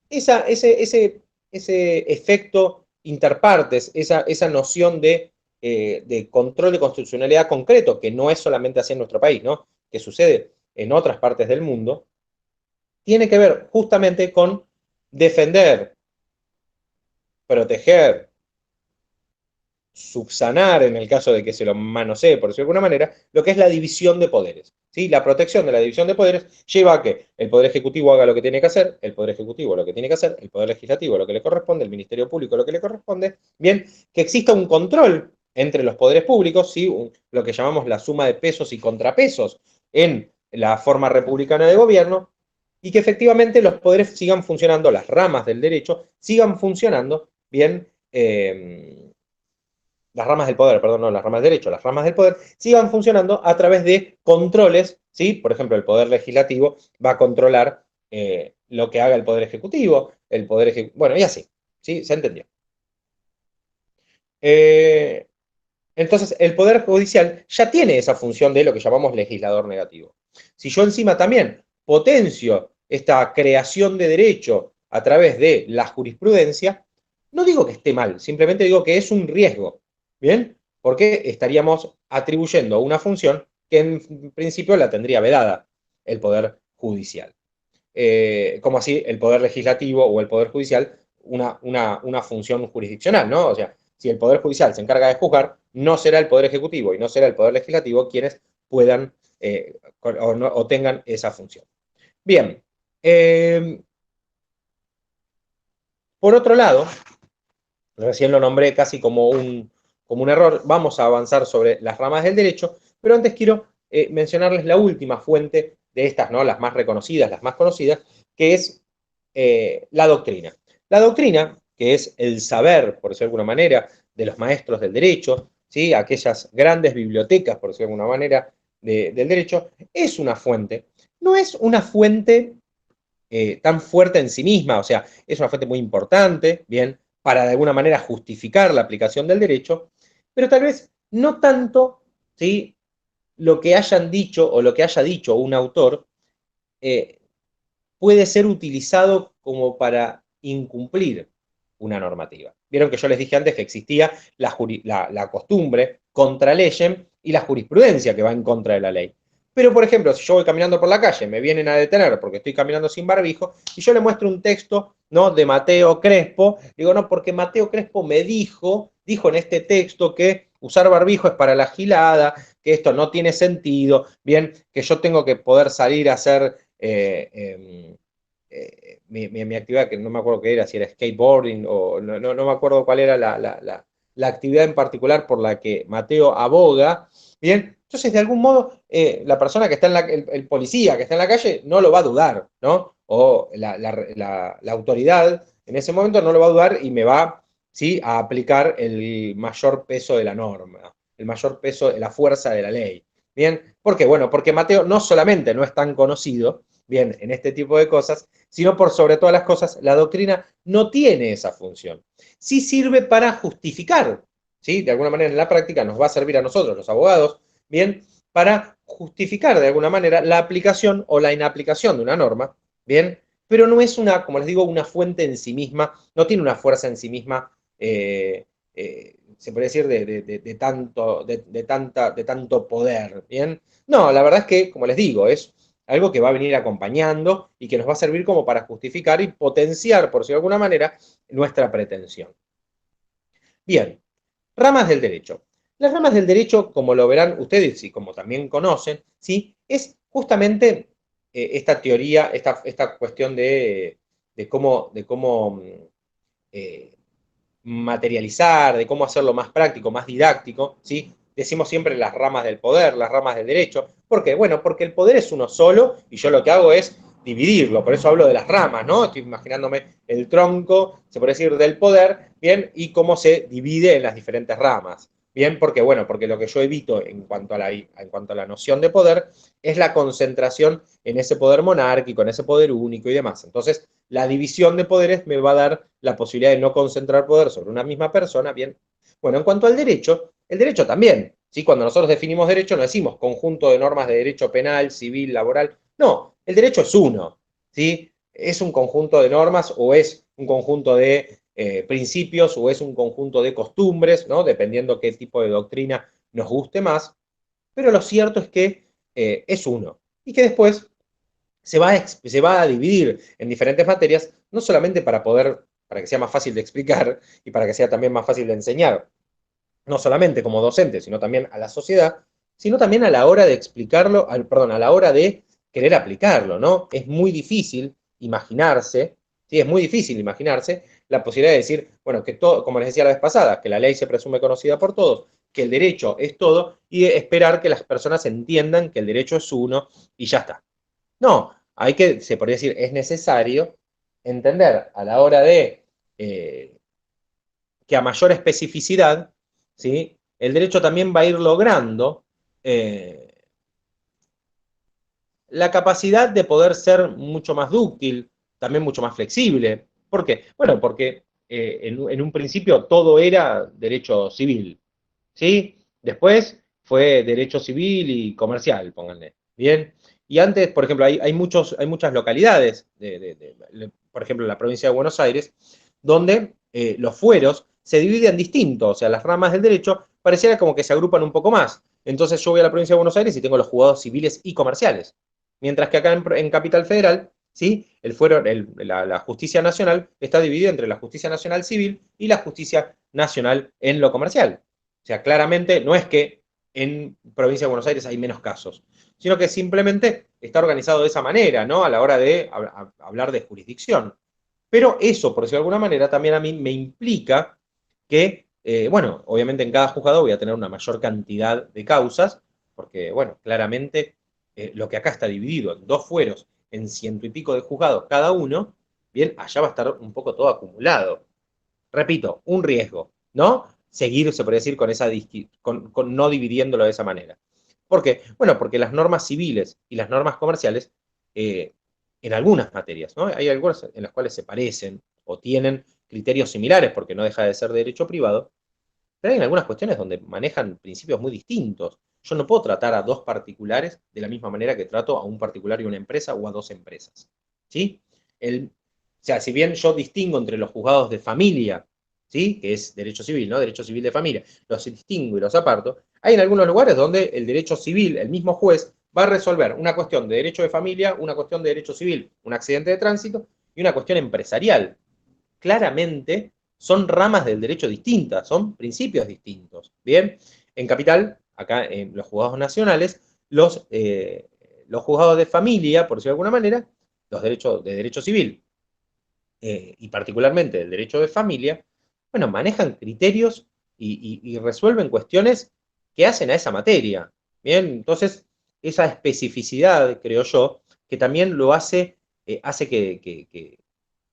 Speaker 1: Ese efecto interpartes, esa noción de control de constitucionalidad concreto, que no es solamente así en nuestro país, ¿no? Que sucede en otras partes del mundo, tiene que ver justamente con defender, proteger, subsanar, en el caso de que se lo manosee, por decirlo de alguna manera, lo que es la división de poderes. ¿Sí? La protección de la división de poderes lleva a que el Poder Ejecutivo haga lo que tiene que hacer, el Poder Ejecutivo lo que tiene que hacer, el Poder Legislativo lo que le corresponde, el Ministerio Público lo que le corresponde, bien, que exista un control entre los poderes públicos, ¿sí? Lo que llamamos la suma de pesos y contrapesos en la forma republicana de gobierno, y que efectivamente los poderes sigan funcionando, las ramas del derecho sigan funcionando, bien, las ramas del poder, perdón, no las ramas del derecho, las ramas del poder, sigan funcionando a través de controles, ¿sí? Por ejemplo, el Poder Legislativo va a controlar lo que haga el Poder Ejecutivo, bueno, y así, ¿sí? ¿Se entendió? Entonces, el Poder Judicial ya tiene esa función de lo que llamamos legislador negativo. Si yo encima también potencio esta creación de derecho a través de la jurisprudencia, no digo que esté mal, simplemente digo que es un riesgo, ¿bien? Porque estaríamos atribuyendo una función que en principio la tendría vedada el Poder Judicial. Como así el Poder Legislativo o el Poder Judicial una función jurisdiccional, ¿no? O sea, si el Poder Judicial se encarga de juzgar, no será el Poder Ejecutivo y no será el Poder Legislativo quienes puedan o tengan esa función. Bien, por otro lado, recién lo nombré casi como un error, vamos a avanzar sobre las ramas del derecho, pero antes quiero mencionarles la última fuente de estas, ¿no? Las más reconocidas, las más conocidas, que es la doctrina. La doctrina, que es el saber, por decirlo de alguna manera, de los maestros del derecho, ¿sí? Aquellas grandes bibliotecas, por decirlo de alguna manera, del derecho, es una fuente. No es una fuente tan fuerte en sí misma, o sea, es una fuente muy importante, bien, para de alguna manera justificar la aplicación del derecho, pero tal vez no tanto, ¿sí? Lo que hayan dicho o lo que haya dicho un autor eh, puede ser utilizado como para incumplir una normativa. Vieron que yo les dije antes que existía la costumbre contra leyem y la jurisprudencia que va en contra de la ley. Pero, por ejemplo, si yo voy caminando por la calle, me vienen a detener porque estoy caminando sin barbijo, y yo le muestro un texto, ¿no? De Mateo Crespo, digo, no, porque Mateo Crespo me dijo en este texto que usar barbijo es para la gilada, que esto no tiene sentido, bien, que yo tengo que poder salir a hacer mi actividad, que no me acuerdo qué era, si era skateboarding o no me acuerdo cuál era la actividad en particular por la que Mateo aboga, bien, entonces de algún modo la persona que está el policía que está en la calle no lo va a dudar, ¿no? O la autoridad en ese momento no lo va a dudar y me va, ¿sí? A aplicar el mayor peso de la norma, el mayor peso de la fuerza de la ley. Bien, ¿por qué? Bueno, porque Mateo no solamente no es tan conocido, bien, en este tipo de cosas, sino por sobre todas las cosas, la doctrina no tiene esa función. Sí sirve para justificar, ¿sí? De alguna manera en la práctica nos va a servir a nosotros, los abogados, bien, para justificar de alguna manera la aplicación o la inaplicación de una norma, bien, pero no es una, como les digo, una fuente en sí misma, no tiene una fuerza en sí misma, se puede decir, de tanto poder, ¿bien? No, la verdad es que, como les digo, es algo que va a venir acompañando y que nos va a servir como para justificar y potenciar, por si de alguna manera, nuestra pretensión. Bien, ramas del derecho. Las ramas del derecho, como lo verán ustedes y como también conocen, ¿sí? Es justamente esta teoría, esta cuestión de cómo eh, materializar, de cómo hacerlo más práctico, más didáctico, ¿sí? Decimos siempre las ramas del poder, las ramas del derecho. ¿Por qué? Bueno, porque el poder es uno solo y yo lo que hago es dividirlo, por eso hablo de las ramas, ¿no? Estoy imaginándome el tronco, se puede decir, del poder, ¿bien? Y cómo se divide en las diferentes ramas. Bien, porque bueno, porque lo que yo evito en cuanto a la noción de poder es la concentración en ese poder monárquico, en ese poder único y demás. Entonces, la división de poderes me va a dar la posibilidad de no concentrar poder sobre una misma persona. Bien, bueno, en cuanto al derecho, el derecho también, ¿sí? Cuando nosotros definimos derecho no decimos conjunto de normas de derecho penal, civil, laboral, no, el derecho es uno, ¿sí? Es un conjunto de normas o es un conjunto de principios o es un conjunto de costumbres, ¿no? Dependiendo qué tipo de doctrina nos guste más, pero lo cierto es que es uno y que después se va a dividir en diferentes materias, no solamente para que sea más fácil de explicar y para que sea también más fácil de enseñar, no solamente como docente, sino también a la sociedad, sino también a la hora de explicarlo, perdón, a la hora de querer aplicarlo, ¿no? Es muy difícil imaginarse, sí, es muy difícil imaginarse la posibilidad de decir, bueno, que todo, como les decía la vez pasada, que la ley se presume conocida por todos, que el derecho es todo, y esperar que las personas entiendan que el derecho es uno y ya está. No, se podría decir, es necesario entender a la hora de eh, que a mayor especificidad, ¿sí? El derecho también va a ir logrando eh, la capacidad de poder ser mucho más dúctil, también mucho más flexible. ¿Por qué? Bueno, porque en un principio todo era derecho civil, ¿sí? Después fue derecho civil y comercial, pónganle, ¿bien? Y antes, por ejemplo, hay muchas localidades, por ejemplo, en la provincia de Buenos Aires, donde los fueros se dividen distintos, o sea, las ramas del derecho pareciera como que se agrupan un poco más. Entonces yo voy a la provincia de Buenos Aires y tengo los juzgados civiles y comerciales. Mientras que acá en Capital Federal, ¿sí? La justicia nacional está dividida entre la justicia nacional civil y la justicia nacional en lo comercial. O sea, claramente no es que en provincia de Buenos Aires hay menos casos, sino que simplemente está organizado de esa manera, ¿no? A la hora de hablar de jurisdicción. Pero eso, por decirlo de alguna manera, también a mí me implica que, bueno, obviamente en cada juzgado voy a tener una mayor cantidad de causas, porque, bueno, claramente lo que acá está dividido en dos fueros, en ciento y pico de juzgados cada uno, bien, allá va a estar un poco todo acumulado. Repito, un riesgo, ¿no? Seguir, se podría decir, con no dividiéndolo de esa manera. ¿Por qué? Bueno, porque las normas civiles y las normas comerciales, eh, en algunas materias, ¿no? Hay algunas en las cuales se parecen o tienen criterios similares, porque no deja de ser derecho privado, pero hay algunas cuestiones donde manejan principios muy distintos. Yo no puedo tratar a dos particulares de la misma manera que trato a un particular y una empresa o a dos empresas. ¿Sí? O sea, si bien yo distingo entre los juzgados de familia, ¿sí? Que es derecho civil, ¿no? Derecho civil de familia, los distingo y los aparto, hay en algunos lugares donde el derecho civil, el mismo juez, va a resolver una cuestión de derecho de familia, una cuestión de derecho civil, un accidente de tránsito y una cuestión empresarial. Claramente son ramas del derecho distintas, son principios distintos. Bien, en Capital, acá en los juzgados nacionales, los juzgados de familia, por decirlo de alguna manera, los derechos de derecho civil y particularmente del derecho de familia, bueno, manejan criterios y resuelven cuestiones que hacen a esa materia. Bien, entonces esa especificidad, creo yo, que también lo hace que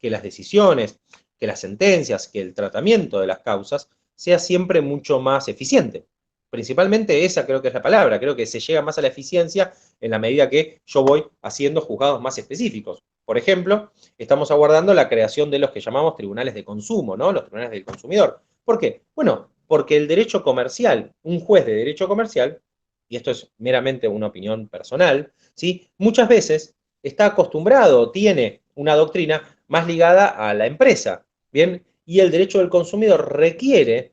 Speaker 1: las decisiones, que las sentencias, que el tratamiento de las causas sea siempre mucho más eficiente. Principalmente esa creo que es la palabra, creo que se llega más a la eficiencia en la medida que yo voy haciendo juzgados más específicos. Por ejemplo, estamos aguardando la creación de los que llamamos tribunales de consumo, ¿no? Los tribunales del consumidor. ¿Por qué? Bueno, porque el derecho comercial, un juez de derecho comercial, y esto es meramente una opinión personal, ¿sí? Muchas veces está acostumbrado, tiene una doctrina más ligada a la empresa, ¿bien? Y el derecho del consumidor requiere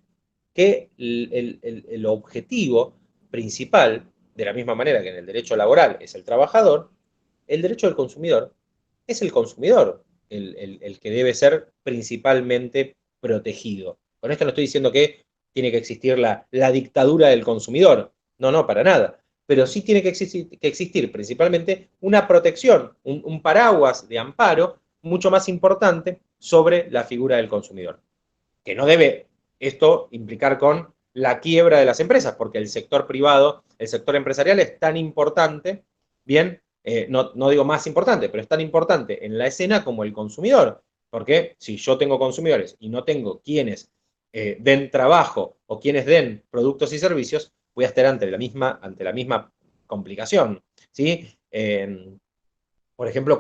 Speaker 1: que el objetivo principal, de la misma manera que en el derecho laboral es el trabajador, el derecho del consumidor es el consumidor el que debe ser principalmente protegido. Con esto no estoy diciendo que tiene que existir la dictadura del consumidor, no, no, para nada. Pero sí tiene que existir principalmente una protección, un paraguas de amparo mucho más importante sobre la figura del consumidor. Que no debe esto implicar con la quiebra de las empresas, porque el sector privado, el sector empresarial es tan importante, bien, no digo más importante, pero es tan importante en la escena como el consumidor. Porque si yo tengo consumidores y no tengo quienes den trabajo o quienes den productos y servicios, voy a estar ante la misma complicación. ¿Sí? Por ejemplo,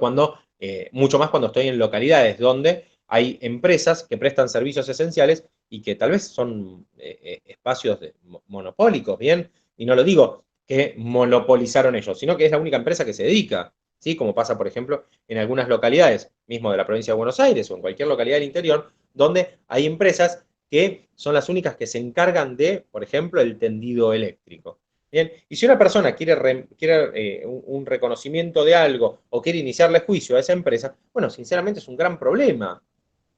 Speaker 1: mucho más cuando estoy en localidades donde hay empresas que prestan servicios esenciales y que tal vez son espacios monopólicos, ¿bien? Y no lo digo que monopolizaron ellos, sino que es la única empresa que se dedica, ¿sí? Como pasa, por ejemplo, en algunas localidades, mismo de la provincia de Buenos Aires o en cualquier localidad del interior, donde hay empresas que son las únicas que se encargan de, por ejemplo, el tendido eléctrico. Bien, y si una persona quiere un reconocimiento de algo o quiere iniciarle juicio a esa empresa, bueno, sinceramente es un gran problema.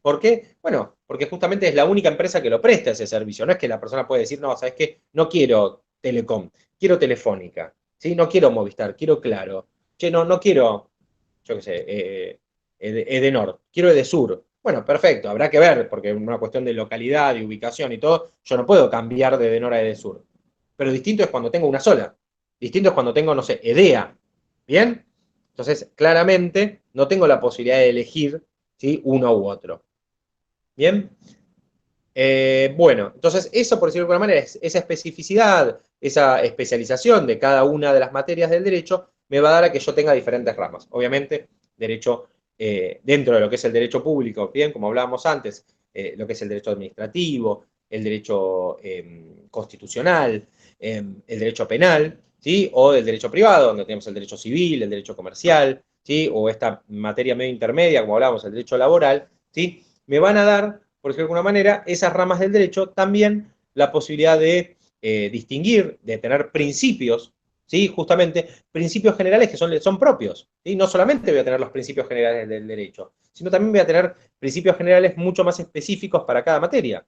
Speaker 1: ¿Por qué? Bueno, porque justamente es la única empresa que lo presta ese servicio. No es que la persona puede decir, no, ¿sabes qué? No quiero Telecom, quiero Telefónica, ¿sí? No quiero Movistar, quiero Claro. Che, no quiero, yo qué sé, Edenor, quiero Edesur. Bueno, perfecto, habrá que ver, porque es una cuestión de localidad, de ubicación y todo, yo no puedo cambiar de Edenor a Edesur. Pero distinto es cuando tengo una sola. Distinto es cuando tengo, no sé, EDEA. ¿Bien? Entonces, claramente, no tengo la posibilidad de elegir, ¿sí?, uno u otro. ¿Bien? Bueno, entonces eso, por decirlo de alguna manera, esa especificidad, esa especialización de cada una de las materias del derecho me va a dar a que yo tenga diferentes ramas. Obviamente, derecho dentro de lo que es el derecho público, bien, como hablábamos antes, lo que es el derecho administrativo, el derecho constitucional, el derecho penal, ¿sí? O el derecho privado, donde tenemos el derecho civil, el derecho comercial, ¿sí? O esta materia medio intermedia, como hablábamos, el derecho laboral, ¿sí? Me van a dar, por decirlo de alguna manera, esas ramas del derecho también la posibilidad de distinguir, de tener principios, ¿sí? Justamente principios generales que son propios. ¿Sí? No solamente voy a tener los principios generales del derecho, sino también voy a tener principios generales mucho más específicos para cada materia.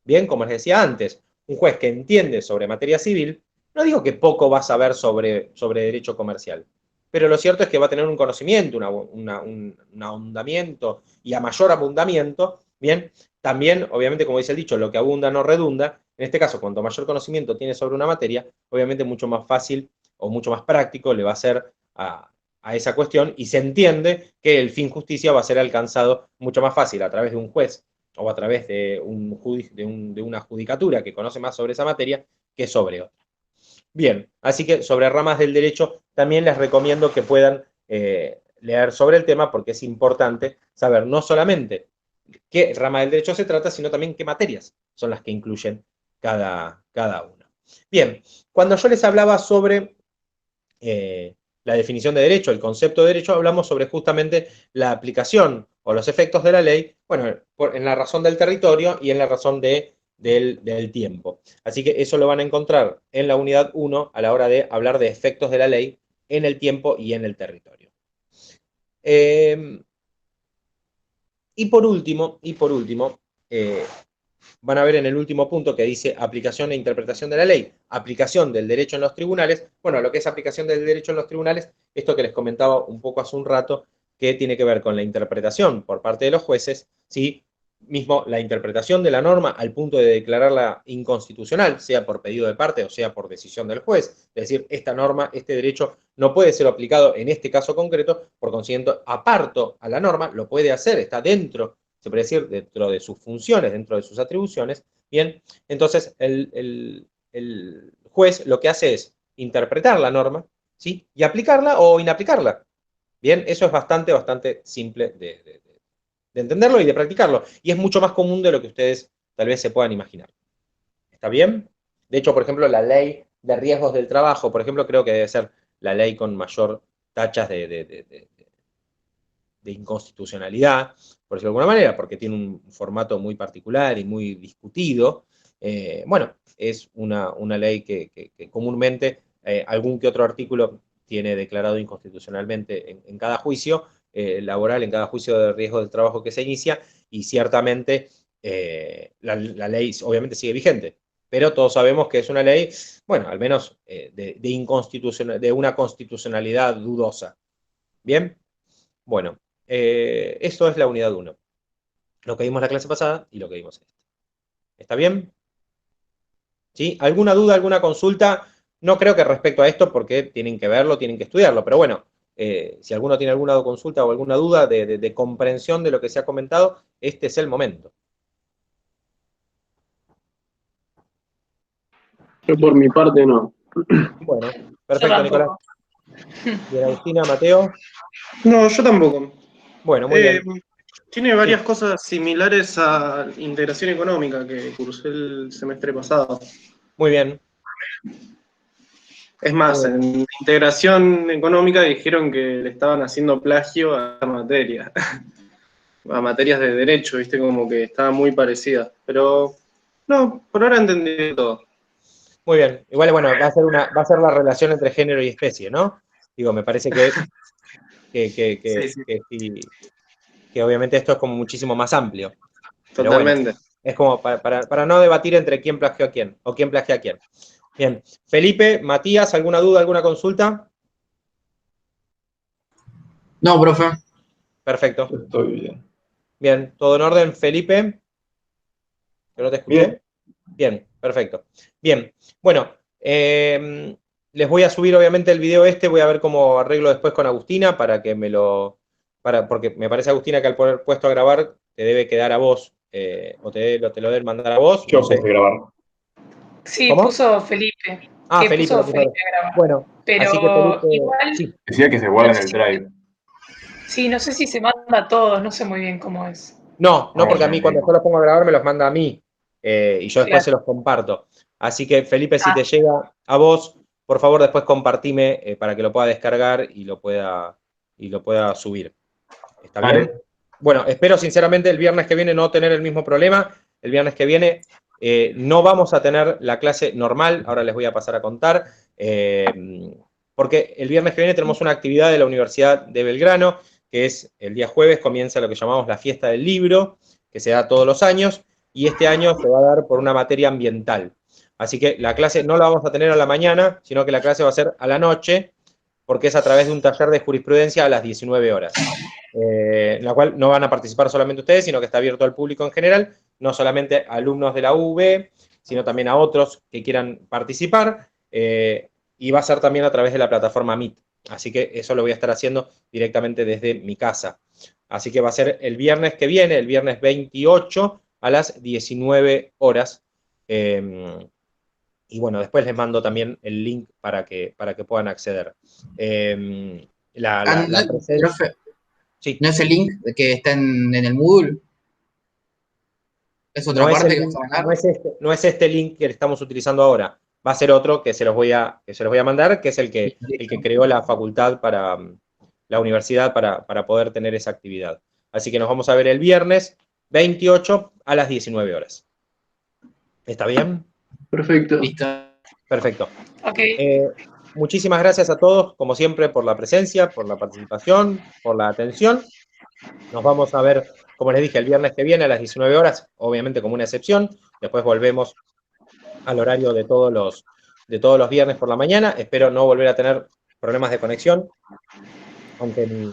Speaker 1: Bien, como les decía antes, un juez que entiende sobre materia civil, no digo que poco va a saber sobre derecho comercial, pero lo cierto es que va a tener un conocimiento, un ahondamiento y a mayor abundamiento, bien, también, obviamente, como dice el dicho, lo que abunda no redunda. En este caso, cuanto mayor conocimiento tiene sobre una materia, obviamente mucho más fácil o mucho más práctico le va a ser a esa cuestión y se entiende que el fin justicia va a ser alcanzado mucho más fácil a través de un juez o a través de una judicatura que conoce más sobre esa materia que sobre otra. Bien, así que sobre ramas del derecho también les recomiendo que puedan leer sobre el tema porque es importante saber no solamente qué rama del derecho se trata, sino también qué materias son las que incluyen cada una. Bien, cuando yo les hablaba sobre la definición de derecho, el concepto de derecho, hablamos sobre justamente la aplicación o los efectos de la ley, bueno, en la razón del territorio y en la razón del tiempo. Así que eso lo van a encontrar en la unidad 1 a la hora de hablar de efectos de la ley en el tiempo y en el territorio. Y por último, van a ver en el último punto que dice aplicación e interpretación de la ley, aplicación del derecho en los tribunales. Bueno, lo que es aplicación del derecho en los tribunales, esto que les comentaba un poco hace un rato, que tiene que ver con la interpretación por parte de los jueces, ¿sí? Mismo la interpretación de la norma al punto de declararla inconstitucional, sea por pedido de parte o sea por decisión del juez. Es decir, esta norma, este derecho no puede ser aplicado en este caso concreto, por consiguiente, aparto a la norma, lo puede hacer, está dentro, se puede decir, dentro de sus funciones, dentro de sus atribuciones. Bien, entonces el juez lo que hace es interpretar la norma, ¿sí? Y aplicarla o inaplicarla. Bien, eso es bastante simple de entenderlo y de practicarlo. Y es mucho más común de lo que ustedes tal vez se puedan imaginar. ¿Está bien? De hecho, por ejemplo, la ley de riesgos del trabajo, por ejemplo, creo que debe ser la ley con mayor tachas inconstitucionalidad, por decirlo de alguna manera, porque tiene un formato muy particular y muy discutido. Bueno, es una ley que comúnmente algún que otro artículo tiene declarado inconstitucionalmente en cada juicio laboral, en cada juicio de riesgo del trabajo que se inicia, y ciertamente la ley obviamente sigue vigente, pero todos sabemos que es una ley, bueno, al menos de una constitucionalidad dudosa. ¿Bien? Bueno, esto es la unidad 1. Lo que vimos la clase pasada y lo que vimos esta. ¿Está bien? ¿Sí? ¿Alguna duda, alguna consulta? No creo que respecto a esto, porque tienen que verlo, tienen que estudiarlo, pero bueno, si alguno tiene alguna consulta o alguna duda de comprensión de lo que se ha comentado, este es el momento.
Speaker 3: Yo por mi parte no.
Speaker 1: Bueno, perfecto, Nicolás. Bien, Agustina, Mateo.
Speaker 4: No, yo tampoco.
Speaker 1: Bueno, muy bien.
Speaker 4: Tiene varias cosas similares a integración económica que cursé el semestre pasado.
Speaker 1: Muy bien.
Speaker 4: Es más, en integración económica dijeron que le estaban haciendo plagio a la materia, a materias de derecho, viste, como que estaba muy parecida. Pero no, por ahora entendí todo.
Speaker 1: Muy bien. Igual, bueno, va a ser la relación entre género y especie, ¿no? Digo, me parece que obviamente esto es como muchísimo más amplio. Pero
Speaker 4: Totalmente.
Speaker 1: bueno, es como para no debatir entre quién plagió a quién, o quién plagia a quién. Bien. Felipe, Matías, ¿alguna duda, alguna consulta?
Speaker 2: No, profe.
Speaker 1: Perfecto.
Speaker 3: Estoy bien.
Speaker 1: Bien, ¿todo en orden, Felipe? ¿Que no te escuché?
Speaker 3: Bien.
Speaker 1: Bien, perfecto. Bien, bueno, les voy a subir obviamente el video voy a ver cómo arreglo después con Agustina para que porque me parece, Agustina, que al poner puesto a grabar te debe quedar a vos, o te lo deben mandar a vos.
Speaker 3: Yo
Speaker 1: No sé.
Speaker 3: puse grabar.
Speaker 5: Sí,
Speaker 1: ¿Cómo?
Speaker 5: puso Felipe.
Speaker 1: Ah,
Speaker 5: Que
Speaker 1: Felipe,
Speaker 5: puso Felipe a grabar.
Speaker 1: Bueno,
Speaker 5: pero
Speaker 1: así que Felipe,
Speaker 5: igual,
Speaker 1: sí.
Speaker 3: Decía que se guarda en el drive.
Speaker 5: sí, no sé si se manda a todos, no sé muy bien cómo es.
Speaker 1: No, porque a mí cuando yo los pongo a grabar me los manda a mí, y yo después
Speaker 5: Claro.
Speaker 1: se los comparto. Así que, Felipe, si
Speaker 5: Ah.
Speaker 1: te llega a vos, por favor, después compartime para que lo pueda descargar y lo pueda subir. ¿Está
Speaker 3: Vale.
Speaker 1: bien? Bueno, espero sinceramente el viernes que viene no tener el mismo problema. El viernes que viene no vamos a tener la clase normal, ahora les voy a pasar a contar, porque el viernes que viene tenemos una actividad de la Universidad de Belgrano, que es el día jueves, comienza lo que llamamos la fiesta del libro, que se da todos los años, y este año se va a dar por una materia ambiental. Así que la clase no la vamos a tener a la mañana, sino que la clase va a ser a la noche, porque es a través de un taller de jurisprudencia a las 19 horas. En la cual no van a participar solamente ustedes, sino que está abierto al público en general, no solamente alumnos de la UB, sino también a otros que quieran participar, y va a ser también a través de la plataforma Meet. Así que eso lo voy a estar haciendo directamente desde mi casa. Así que va a ser el viernes que viene, el viernes 28 a las 19 horas. Y bueno, después les mando también el link para que puedan acceder.
Speaker 2: Profe,
Speaker 1: Sí.
Speaker 2: ¿no es el link que está en el Moodle? ¿Es otra parte que vas a mandar?
Speaker 1: No es este link que estamos utilizando ahora. Va a ser otro que se los voy a mandar, que es el que creó la facultad para la universidad para poder tener esa actividad. Así que nos vamos a ver el viernes 28 a las 19 horas. ¿Está bien?
Speaker 3: Perfecto.
Speaker 2: Listo.
Speaker 1: Perfecto.
Speaker 5: Ok.
Speaker 1: Muchísimas gracias a todos, como siempre, por la presencia, por la participación, por la atención. Nos vamos a ver, como les dije, el viernes que viene a las 19 horas, obviamente como una excepción. Después volvemos al horario de todos los viernes por la mañana. Espero no volver a tener problemas de conexión, aunque mi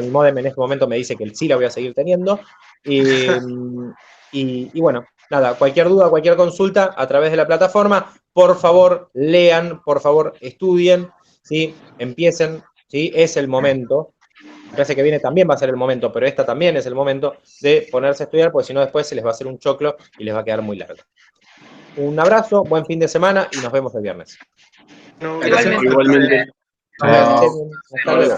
Speaker 1: módem en este momento me dice que sí la voy a seguir teniendo. Y bueno, nada, cualquier duda, cualquier consulta a través de la plataforma, por favor lean, por favor estudien, ¿sí? Empiecen, ¿sí? Es el momento. La clase que viene también va a ser el momento, pero esta también es el momento de ponerse a estudiar, porque si no después se les va a hacer un choclo y les va a quedar muy largo. Un abrazo, buen fin de semana y nos vemos el viernes.
Speaker 4: No,
Speaker 5: Igualmente.
Speaker 3: Igualmente.
Speaker 1: Hasta
Speaker 3: Chao.
Speaker 1: luego.